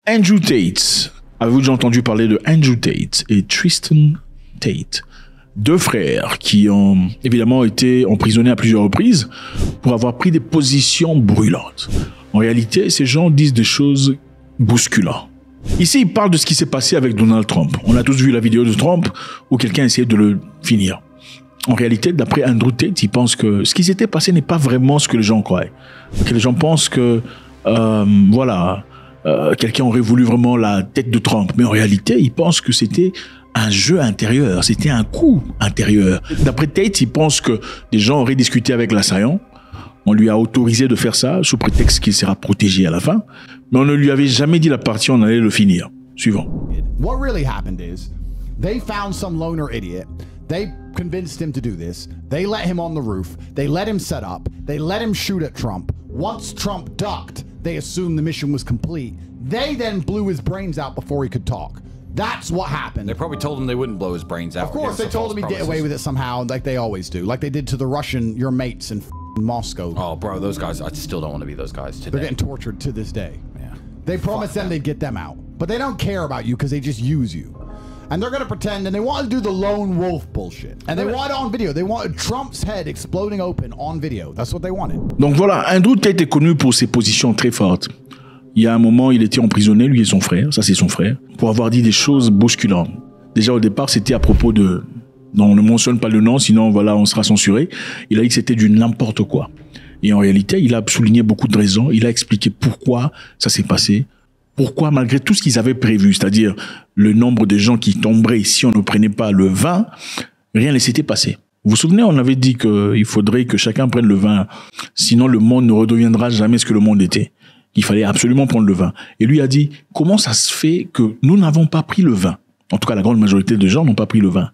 Andrew Tate. Avez-vous déjà entendu parler de Andrew Tate et Tristan Tate? Deux frères qui ont évidemment été emprisonnés à plusieurs reprises pour avoir pris des positions brûlantes. En réalité, ces gens disent des choses bousculantes. Ici, ils parlent de ce qui s'est passé avec Donald Trump. On a tous vu la vidéo de Trump où quelqu'un essayait de le finir. En réalité, d'après Andrew Tate, il pense que ce qui s'était passé n'est pas vraiment ce que les gens croient. Que les gens pensent que, quelqu'un aurait voulu vraiment la tête de Trump. Mais en réalité, ils pensent que c'était un jeu intérieur, c'était un coup intérieur. D'après Tate, il pense que des gens auraient discuté avec l'assaillant. On lui a autorisé de faire ça sous prétexte qu'il sera protégé à la fin. Mais on ne lui avait jamais dit la partie, on allait le finir. Suivant. What really happened is, they found some loner idiot. They convinced him to do this. They let him on the roof. They let him set up. They let him shoot at Trump. Once Trump ducked, they assumed the mission was complete. They then blew his brains out before he could talk. That's what happened. They probably told him they wouldn't blow his brains out. Of course, they told him he'd get away with it somehow, like they always do. Like they did to the Russian, your mates in Moscow. Oh, bro, those guys, I still don't want to be those guys today. They're getting tortured to this day. Yeah. They promised them they'd get them out. But they don't care about you because they just use you. And they're going to pretend, and they want to do the lone wolf bullshit. And they want it on video. They wanted Trump's head exploding open on video. That's what they wanted. Donc voilà, Andrew Tate est connu pour ses positions très fortes. Il y a un moment, il était emprisonné, lui et son frère, ça c'est son frère, pour avoir dit des choses bousculantes. Déjà au départ, c'était à propos de... Non, on ne mentionne pas le nom, sinon voilà, on sera censuré. Il a dit que c'était du n'importe quoi. Et en réalité, il a souligné beaucoup de raisons. Il a expliqué pourquoi ça s'est passé. Pourquoi, malgré tout ce qu'ils avaient prévu, c'est-à-dire le nombre de gens qui tomberaient si on ne prenait pas le vin, rien ne s'était passé. Vous vous souvenez, on avait dit qu'il faudrait que chacun prenne le vin, sinon le monde ne redeviendra jamais ce que le monde était. Il fallait absolument prendre le vin. Et lui a dit, comment ça se fait que nous n'avons pas pris le vin? En tout cas, la grande majorité des gens n'ont pas pris le vin.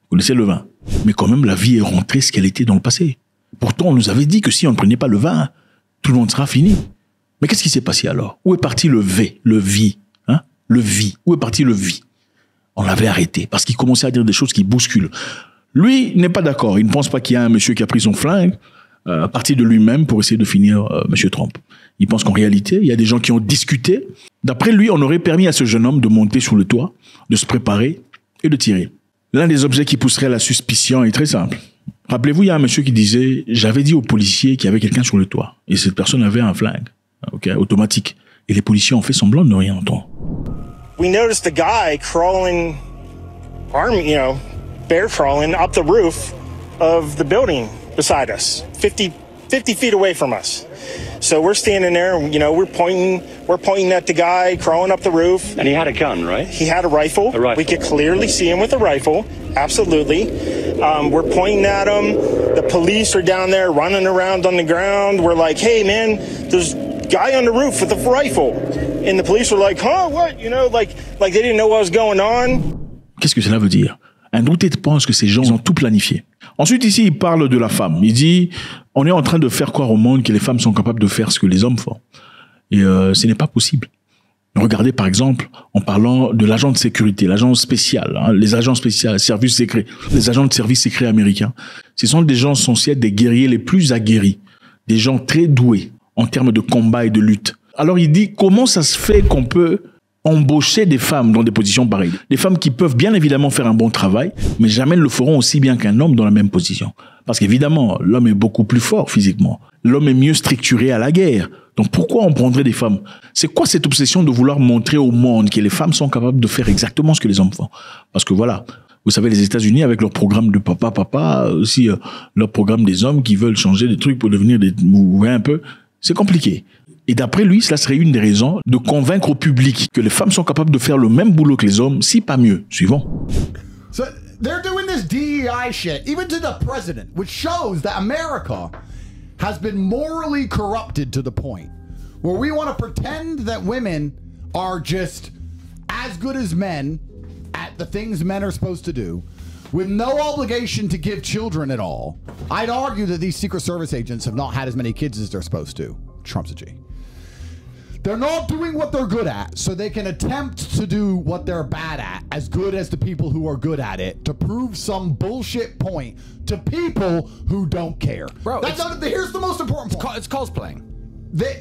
Vous connaissez le vin. Mais quand même, la vie est rentrée ce qu'elle était dans le passé. Pourtant, on nous avait dit que si on ne prenait pas le vin, tout le monde sera fini. Mais qu'est-ce qui s'est passé alors? Où est parti le V, le vie, hein? Le vie. Où est parti le vie? On l'avait arrêté parce qu'il commençait à dire des choses qui bousculent. Lui n'est pas d'accord. Il ne pense pas qu'il y a un monsieur qui a pris son flingue à partir de lui-même pour essayer de finir monsieur Trump. Il pense qu'en réalité, il y a des gens qui ont discuté. D'après lui, on aurait permis à ce jeune homme de monter sur le toit, de se préparer et de tirer. L'un des objets qui pousserait la suspicion est très simple. Rappelez-vous, il y a un monsieur qui disait « J'avais dit aux policiers qu'il y avait quelqu'un sur le toit. » Et cette personne avait un flingue, automatique. Et les policiers ont fait semblant de ne rien entendre. We noticed a guy crawling, bear crawling up the roof of the building beside us, 50 feet away from us. So we're standing there, we're pointing at the guy crawling up the roof. And he had a gun, right? He had a rifle. A rifle. We could clearly see him with a rifle. Absolutely. We're pointing at him. The police are down there running around on the ground. We're like, hey man, there's a guy on the roof with a rifle. And the police were like, huh, what? Like they didn't know what was going on. Qu'est-ce que cela veut dire? Andrew Tate pense que ces gens ont tout planifié. Ensuite, ici, il parle de la femme. Il dit, on est en train de faire croire au monde que les femmes sont capables de faire ce que les hommes font. Et ce n'est pas possible. Regardez, par exemple, en parlant de l'agent de sécurité, l'agent spécial, les agents spéciaux, services secrets, les agents de services secrets américains. Ce sont des gens censés être des guerriers les plus aguerris, des gens très doués en termes de combat et de lutte. Alors, il dit, comment ça se fait qu'on peut embaucher des femmes dans des positions pareilles. Des femmes qui peuvent bien évidemment faire un bon travail, mais jamais ne le feront aussi bien qu'un homme dans la même position. Parce qu'évidemment, l'homme est beaucoup plus fort physiquement. L'homme est mieux structuré à la guerre. Donc pourquoi on prendrait des femmes? C'est quoi cette obsession de vouloir montrer au monde que les femmes sont capables de faire exactement ce que les hommes font? Parce que voilà, vous savez, les États-Unis avec leur programme de papa, aussi leur programme des hommes qui veulent changer des trucs pour devenir des... Vous voyez un peu, c'est compliqué. Et d'après lui, cela serait une des raisons de convaincre au public que les femmes sont capables de faire le même boulot que les hommes, si pas mieux. Suivant. So they're doing this DEI shit, even to the president, which shows that America has been morally corrupted to the point where we want to pretend that women are just as good as men at the things men are supposed to do, with no obligation to give children at all. I'd argue that these Secret Service agents have not had as many kids as they're supposed to. Trump's a G. They're not doing what they're good at, so they can attempt to do what they're bad at as good as the people who are good at it to prove some bullshit point to people who don't care. Bro, here's the most important point. It's cosplaying.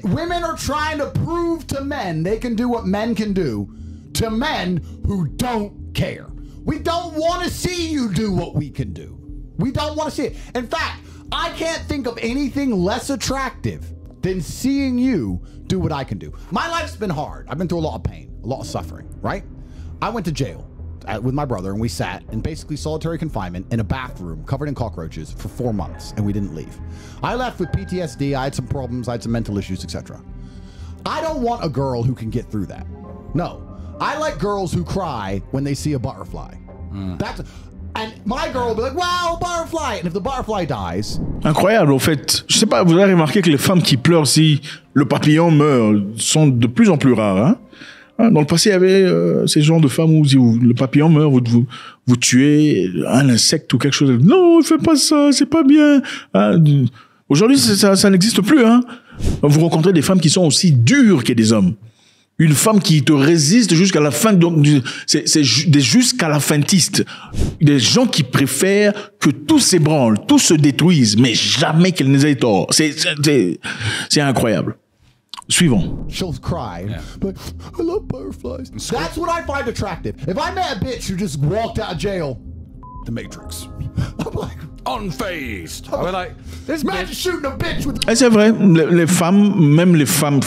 women are trying to prove to men they can do what men can do to men who don't care. We don't want to see you do what we can do. We don't want to see it. In fact, I can't think of anything less attractive than seeing you do what I can do. My life's been hard. I've been through a lot of pain, a lot of suffering, right? I went to jail with my brother, and we sat in basically solitary confinement in a bathroom covered in cockroaches for 4 months, and we didn't leave. I left with PTSD. I had some problems. I had some mental issues, etc. I don't want a girl who can get through that. No. I like girls who cry when they see a butterfly. And my girl will be like, wow, butterfly. And if the butterfly dies... Incroyable, en fait. Je sais pas, vous avez remarqué que les femmes qui pleurent si le papillon meurt sont de plus en plus rares, hein? Dans le passé, il y avait ces genres de femmes où si le papillon meurt, vous tuez un insecte ou quelque chose. Non, fais pas ça, c'est pas bien. Aujourd'hui, ça n'existe plus. Hein. Vous rencontrez des femmes qui sont aussi dures que des hommes. Une femme qui te résiste jusqu'à la fin, c'est des jusqu'à la fintiste. Des gens qui préfèrent que tout s'ébranle, tout se détruise, mais jamais qu'elle n'ait tort. C'est incroyable. Suivant. She'll cry, but I love butterflies. That's what I find attractive. If I met a bitch who just walked out of jail, The Matrix, I'm like, unfazed. I'm like, this man shooting a bitch with. Et c'est vrai, les femmes, même les femmes,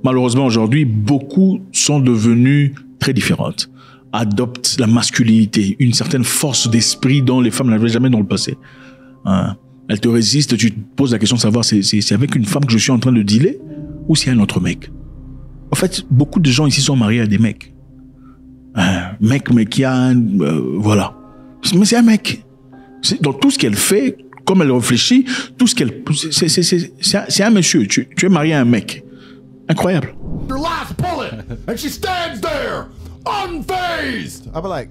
malheureusement aujourd'hui, beaucoup sont devenues très différentes. Adoptent la masculinité, une certaine force d'esprit dont les femmes n'avaient jamais dans le passé. Elles te résistent, tu te poses la question de savoir c'est avec une femme que je suis en train de dealer ou c'est un autre mec. En fait, beaucoup de gens ici sont mariés à des mecs. Mec, mais qui a voilà. Mais c'est un mec. Dans tout ce qu'elle fait, comme elle réfléchit, tout ce qu'elle... C'est un monsieur. Tu es marié à un mec. Incroyable. Your last bullet, and she stands there, unfazed. I'll be like,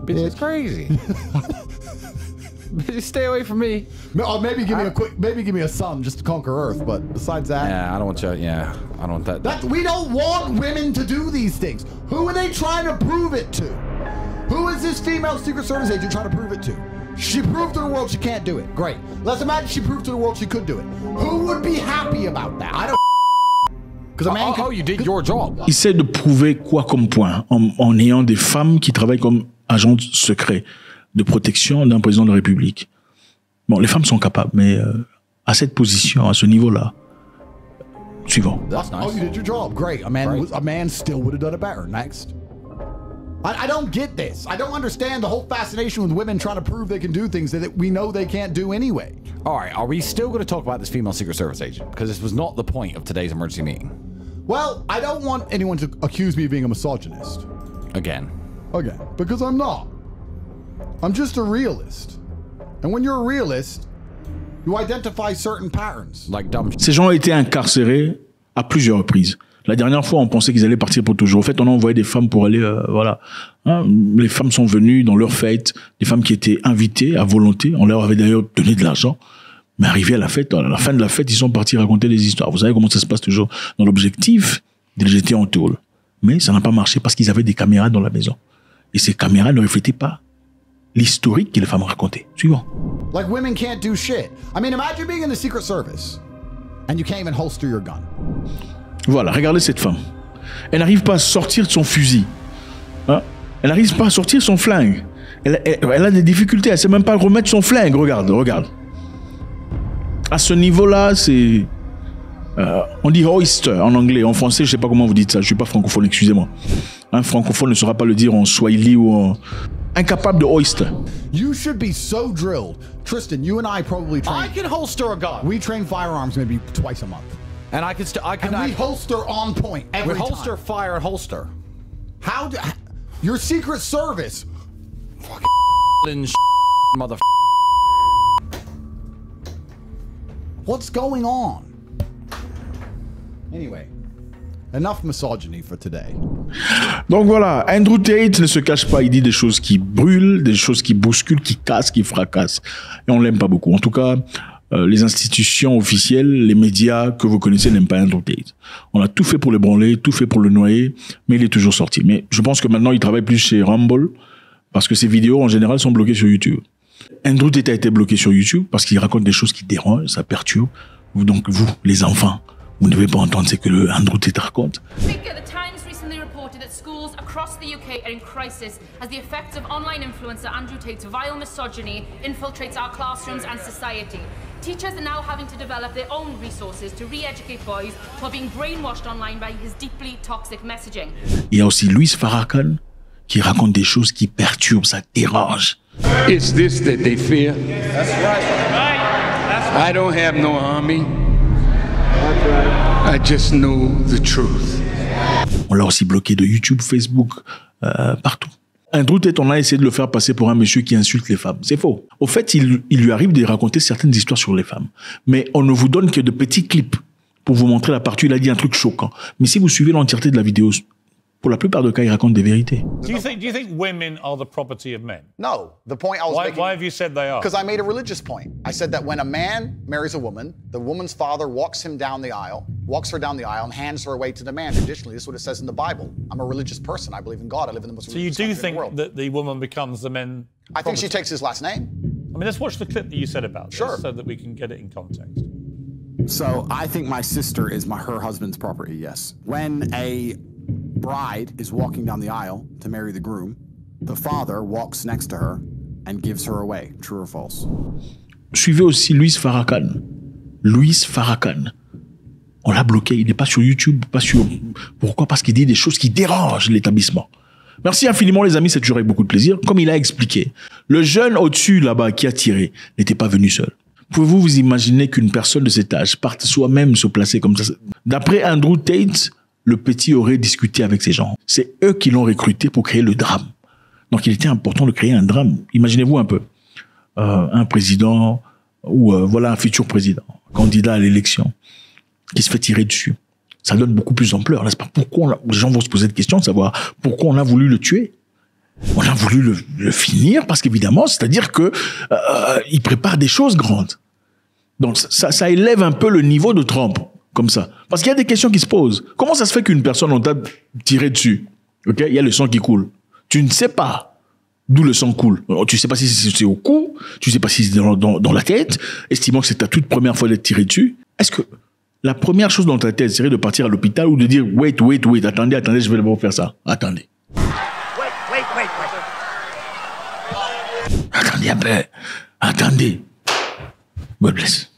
bitch is crazy. Bitch, stay away from me. Or maybe give me a son just to conquer Earth. But besides that, yeah, I don't want you. Yeah, I don't want that. We don't want women to do these things. Who are they trying to prove it to? Who is this female Secret Service agent trying to prove it to? She proved to the world she can't do it. Great. Let's imagine she proved to the world she could do it. Who would be happy about that? I don't. Because a man oh, you did your job. Il essaie de prouver quoi comme point en ayant des femmes qui travaillent comme agents secrets de protection d'un président de la République. Bon, les femmes sont capables, mais à cette position, à ce niveau-là. Suivant. That's nice. Oh, you did your job. Great. A man still would have done it better. Next. I don't get this. I don't understand the whole fascination with women trying to prove they can do things that we know they can't do anyway. All right, are we still going to talk about this female Secret Service agent? Because this was not the point of today's emergency meeting. Well, I don't want anyone to accuse me of being a misogynist. Again, because I'm not. I'm just a realist. And when you're a realist, you identify certain patterns. Like dumb shit. Ces gens ont été incarcérés à plusieurs reprises. La dernière fois, on pensait qu'ils allaient partir pour toujours. En fait, on a envoyé des femmes pour aller, voilà. Les femmes sont venues dans leur fête, des femmes qui étaient invitées à volonté. On leur avait d'ailleurs donné de l'argent. Mais arrivé à la fête, à la fin de la fête, ils sont partis raconter des histoires. Vous savez comment ça se passe toujours dans l'objectif de les jeter en tôle. Mais ça n'a pas marché parce qu'ils avaient des caméras dans la maison. Et ces caméras ne reflétaient pas l'historique que les femmes racontaient. Suivant. Like women can't do shit. I mean, imagine being in the Secret Service and you can't even holster your gun. Voilà, regardez cette femme. Elle n'arrive pas à sortir de son fusil. Hein? Elle n'arrive pas à sortir son flingue. Elle a des difficultés. Elle ne sait même pas remettre son flingue. Regarde. À ce niveau-là, c'est... on dit oyster en anglais. En français, je ne sais pas comment vous dites ça. Je ne suis pas francophone, excusez-moi. Un francophone ne saura pas le dire en swahili ou en... Incapable de oyster. You should be so drilled. Tristan, you and I probably train... I can holster a gun. We train firearms maybe twice a month. And I can we holster on point every we holster, time. fire, and holster. How do... Your Secret Service... Fucking mother... What's going on? Anyway, enough misogyny for today. Donc voilà, Andrew Tate ne se cache pas, il dit des choses qui brûlent, des choses qui bousculent, qui cassent, qui fracassent. Et on l'aime pas beaucoup. En tout cas, les institutions officielles, les médias que vous connaissez n'aiment pas Andrew Tate. On a tout fait pour le branler, tout fait pour le noyer, mais il est toujours sorti. Mais je pense que maintenant, il travaille plus chez Rumble, parce que ses vidéos, en général, sont bloquées sur YouTube. Andrew Tate a été bloqué sur YouTube parce qu'il raconte des choses qui dérangent, ça perturbe. Donc vous, les enfants, Vous ne devez pas entendre ce que le Andrew Tate raconte. The Times recently reported that schools across the UK are in crisis as the effects of online influencer Andrew Tate's vile misogyny infiltrates our classrooms and society. Teachers are now having to develop their own resources to re-educate boys who are being brainwashed online by his deeply toxic messaging. Il y a aussi Louis Farrakhan qui raconte des choses qui perturbent, ça dérange. It's this that they fear. That's right. I don't have no army. I just know the truth. On l'a aussi bloqué de YouTube, Facebook, partout. Andrew Tate, on a essayé de le faire passer pour un monsieur qui insulte les femmes. C'est faux. Au fait, il lui arrive de raconter certaines histoires sur les femmes. Mais on ne vous donne que de petits clips pour vous montrer la partie où il a dit un truc choquant. Mais si vous suivez l'entièreté de la vidéo, pour la plupart des cas, il raconte des vérités. Do you think women are the property of men? No. The point I was making... Why have you said they are? Because I made a religious point. I said that when a man marries a woman, the woman's father walks her down the aisle, and hands her away to the man. Traditionally, this is what it says in the Bible. I'm a religious person. I believe in God. I live in the most religious country in the world. So you do think that the woman becomes the man? I think she takes his last name. I mean, let's watch the clip that you said about this so that we can get it in context. So I think my sister is her husband's property, yes. When a bride is walking down the aisle to marry the groom, the father walks next to her and gives her away. True or false? Suivez aussi Louis Farrakhan. Louis Farrakhan. On l'a bloqué. Il n'est pas sur YouTube, pas sur... Pourquoi? Parce qu'il dit des choses qui dérangent l'établissement. Merci infiniment, les amis. C'est toujours avec beaucoup de plaisir. Comme il a expliqué, le jeune au-dessus, là-bas, qui a tiré, n'était pas venu seul. Pouvez-vous vous imaginer qu'une personne de cet âge parte soi-même se placer comme ça? D'après Andrew Tate, le petit aurait discuté avec ces gens. C'est eux qui l'ont recruté pour créer le drame. Donc, il était important de créer un drame. Imaginez-vous un peu. Un président ou voilà un futur président, candidat à l'élection, qui se fait tirer dessus. Ça donne beaucoup plus d'ampleur, n'est-ce pas? Pourquoi les gens vont se poser des questions de savoir pourquoi on a voulu le tuer. On a voulu le finir parce qu'évidemment, c'est-à-dire que il prépare des choses grandes. Donc, ça élève un peu le niveau de Trump. Comme ça. Parce qu'il y a des questions qui se posent. Comment ça se fait qu'une personne, on t'a tiré dessus? Ok, il y a le sang qui coule. Tu ne sais pas d'où le sang coule. Alors, tu ne sais pas si c'est au cou, tu ne sais pas si c'est dans la tête, estimant que c'est ta toute première fois d'être tiré dessus. Est-ce que la première chose dans ta tête serait de partir à l'hôpital ou de dire wait, attendez, je vais d'abord faire ça. Attendez. Wait. Attendez un peu. Attendez. God bless.